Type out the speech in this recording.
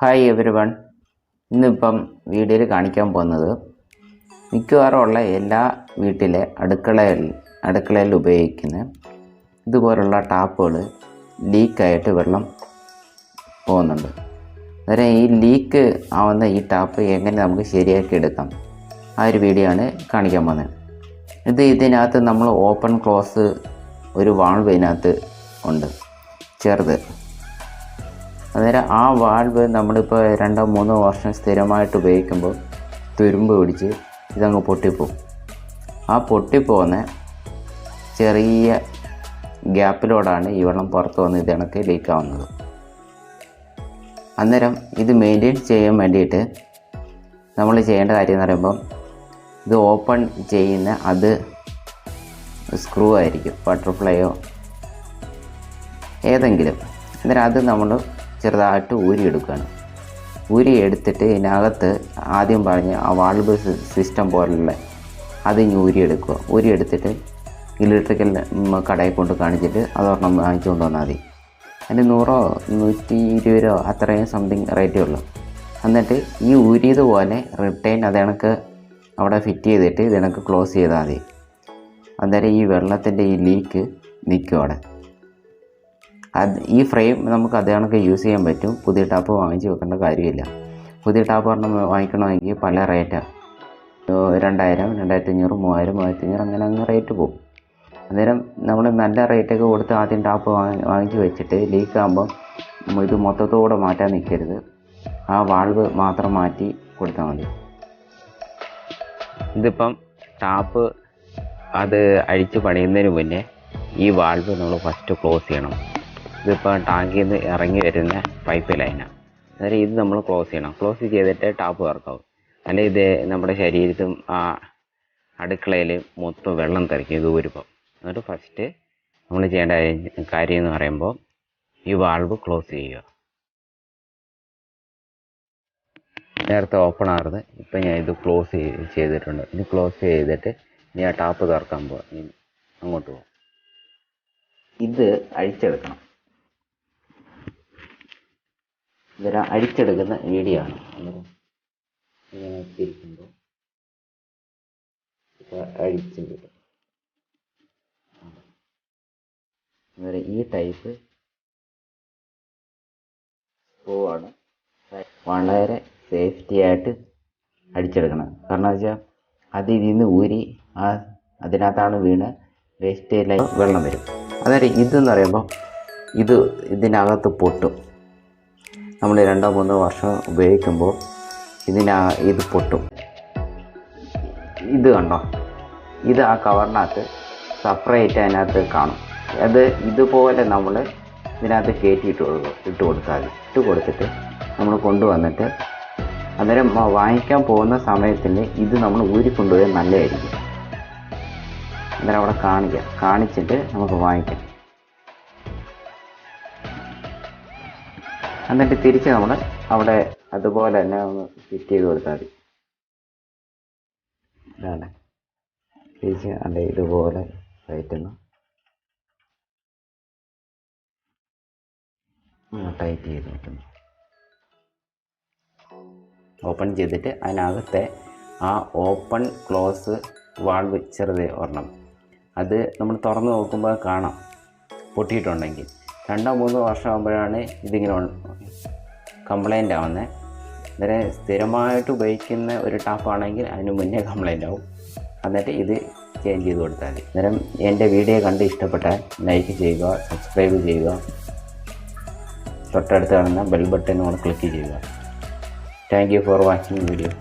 Hi every one. ഇന്നിപ്പം വീഡിയോയിൽ കാണിക്കാൻ പോകുന്നത് മിക്കവാറുമുള്ള എല്ലാ വീട്ടിലെ അടുക്കളയിൽ ഉപയോഗിക്കുന്ന ഇതുപോലുള്ള ടാപ്പുകൾ ലീക്കായിട്ട് വെള്ളം പോകുന്നുണ്ട്. അന്നേരം ഈ ലീക്ക് ആവുന്ന ഈ ടാപ്പ് എങ്ങനെ നമുക്ക് ശരിയാക്കി എടുക്കാം, ആ ഒരു വീഡിയോ ആണ് കാണിക്കാൻ പോകുന്നത്. ഇതിനകത്ത് നമ്മൾ ഓപ്പൺ ക്ലോസ് ഒരു വാൾവ് ഇതിനകത്ത് ഉണ്ട്, ചെറുത്. അന്നേരം ആ വാൾവ് നമ്മളിപ്പോൾ 2-3 വർഷം സ്ഥിരമായിട്ട് ഉപയോഗിക്കുമ്പോൾ തുരുമ്പ് പിടിച്ച് ഇതങ്ങ് പൊട്ടിപ്പോവും. ആ പൊട്ടിപ്പോകുന്ന ചെറിയ ഗ്യാപ്പിലൂടെയാണ് ഈ വെള്ളം പുറത്ത് വന്ന് ഇതിനൊക്കെ ലീക്കാവുന്നത്. അന്നേരം ഇത് മെയിൻറ്റെയിൻ ചെയ്യാൻ വേണ്ടിയിട്ട് നമ്മൾ ചെയ്യേണ്ട കാര്യം എന്ന് പറയുമ്പം, ഇത് ഓപ്പൺ ചെയ്യുന്ന അത് സ്ക്രൂ ആയിരിക്കും, ബട്ടർഫ്ലൈയോ ഏതെങ്കിലും. അന്നേരം അത് നമ്മൾ ചെറുതായിട്ട് ഊരിയെടുക്കുകയാണ്. ഊരിയെടുത്തിട്ട് ഇതിനകത്ത് ആദ്യം പറഞ്ഞ ആ വാൾവ് സിസ്റ്റം പോലുള്ള അത് ഊരിയെടുക്കുക. ഊരിയെടുത്തിട്ട് ഇലക്ട്രിക്കൽ കടയിൽ കൊണ്ട് കാണിച്ചിട്ട് അതൊരെണ്ണം വാങ്ങിച്ചുകൊണ്ട് വന്നാൽ മതി. അതിന് 100-120 അത്രയും സംതിങ് റേറ്റേ ഉള്ളൂ. എന്നിട്ട് ഈ ഊരിയതുപോലെ റിട്ടേൺ അത് കണക്ക് അവിടെ ഫിറ്റ് ചെയ്തിട്ട് ഇത് കണക്ക് ക്ലോസ് ചെയ്താൽ മതി. അന്നേരം ഈ വെള്ളത്തിൻ്റെ ഈ ലീക്ക് നിൽക്കും അവിടെ. ഈ ഫ്രെയിം നമുക്ക് അത് കണക്ക് യൂസ് ചെയ്യാൻ പറ്റും. പുതിയ ടാപ്പ് വാങ്ങിച്ച് വെക്കേണ്ട കാര്യമില്ല. പുതിയ ടാപ്പ് വാങ്ങിക്കണമെങ്കിൽ പല റേറ്റാണ്. 2000, 2500, 3000, 3500 അങ്ങനെ റേറ്റ് പോകും. അന്നേരം നമ്മൾ നല്ല റേറ്റൊക്കെ കൊടുത്ത് ആദ്യം ടാപ്പ് വാങ്ങിച്ച് വെച്ചിട്ട് ലീക്കാകുമ്പം ഇത് മൊത്തത്തോടെ മാറ്റാൻ നിൽക്കരുത്. ആ വാൾവ് മാത്രം മാറ്റി കൊടുത്താൽ മതി. ഇതിപ്പം ടാപ്പ് അത് അഴിച്ച് പണിയുന്നതിന് മുന്നേ ഈ വാൾവ് നമ്മൾ ഫസ്റ്റ് ക്ലോസ് ചെയ്യണം. ഇതിപ്പോൾ ടാങ്കിൽ നിന്ന് ഇറങ്ങി വരുന്ന പൈപ്പ് ലൈനാണ്. അന്നേരം ഇത് നമ്മൾ ക്ലോസ് ചെയ്യണം. ക്ലോസ് ചെയ്തിട്ട് ടാപ്പ് തുറക്കാവും. അല്ലെങ്കിൽ ഇത് നമ്മുടെ ശരീരത്തും ആ അടുക്കളയിൽ മൊത്തം വെള്ളം തെറിക്കും ഇത് ഊരുമ്പോൾ. എന്നിട്ട് ഫസ്റ്റ് നമ്മൾ ചെയ്യേണ്ട കാര്യം എന്ന് പറയുമ്പോൾ ഈ വാൾവ് ക്ലോസ് ചെയ്യുക. നേരത്തെ ഓപ്പൺ ആയിരുന്നു, ഇപ്പം ഞാൻ ഇത് ക്ലോസ് ചെയ്തിട്ടുണ്ട്. ഇനി ക്ലോസ് ചെയ്തിട്ട് ഇനി ആ ടാപ്പ് തുറക്കാൻ പോവാം. ഇനി അങ്ങോട്ട് പോകും. ഇത് അഴിച്ചെടുക്കണം. ഇതൊരു അഴിച്ചെടുക്കുന്ന വീഡിയോ ആണ്. ഇങ്ങനെ തിരിക്കുമ്പോൾ അഴിച്ച് കിട്ടും. അന്നേരം ഈ ടൈപ്പ് സ്ക്രൂവാണ് വളരെ സേഫ്റ്റി ആയിട്ട് അടിച്ചെടുക്കണം. കാരണം വെച്ചാൽ അത് ഇതിൽ നിന്ന് ഊരി അതിനകത്താണ് വീണ് വേസ്റ്റ് വെള്ളം വരും. അന്നേരം ഇതെന്ന് പറയുമ്പോൾ ഇതിനകത്ത് പൊട്ടും. നമ്മൾ 2-3 വർഷം ഉപയോഗിക്കുമ്പോൾ ഇത് പൊട്ടും. ഇത് കണ്ടോ, ഇത് ആ കവറിനകത്ത് സെപ്പറേറ്റ് അതിനകത്ത് കാണും. അത് ഇതുപോലെ നമ്മൾ ഇതിനകത്ത് ഇട്ട് കൊടുത്താൽ മതി. ഇട്ട് കൊടുത്തിട്ട് നമ്മൾ കൊണ്ടുവന്നിട്ട് അന്നേരം വാങ്ങിക്കാൻ പോകുന്ന സമയത്തിന് ഇത് നമ്മൾ ഊരിക്കൊണ്ടുപോയാൽ നല്ലതായിരിക്കും. അന്നേരം അവിടെ കാണിച്ചിട്ട് നമുക്ക് വാങ്ങിക്കാം. എന്നിട്ട് തിരിച്ച് നമ്മൾ അവിടെ അതുപോലെ തന്നെ ഒന്ന് ഫിറ്റ് ചെയ്ത് കൊടുത്താൽ മതി. ഇതാണ് തിരിച്ച് അല്ലെ ഇതുപോലെ ടൈറ്റ് ചെയ്ത് വെക്കുന്നു. ഓപ്പൺ ചെയ്തിട്ട് അതിനകത്തെ ആ ഓപ്പൺ ക്ലോസ് വാൾവ് ചെറുത് ഒരെണ്ണം അത് നമ്മൾ തുറന്ന് നോക്കുമ്പോൾ കാണാം പൊട്ടിയിട്ടുണ്ടെങ്കിൽ. 2-3 വർഷം ആകുമ്പോഴാണ് ഇതിങ്ങനെ കംപ്ലൈൻ്റ് ആവുന്നത്. അന്നേരം സ്ഥിരമായിട്ട് ഉപയോഗിക്കുന്ന ഒരു ടാപ്പാണെങ്കിൽ അതിന് മുന്നേ കംപ്ലൈൻ്റ് ആവും. എന്നിട്ട് ഇത് ചേഞ്ച് ചെയ്ത് കൊടുത്താൽ മതി. അന്നേരം എൻ്റെ വീഡിയോ കണ്ട് ഇഷ്ടപ്പെട്ടാൽ ലൈക്ക് ചെയ്യുക, സബ്സ്ക്രൈബ് ചെയ്യുക, തൊട്ടടുത്ത് കാണുന്ന ബെൽ ബട്ടൺ കൂടെ ക്ലിക്ക് ചെയ്യുക. Thank you for watching video.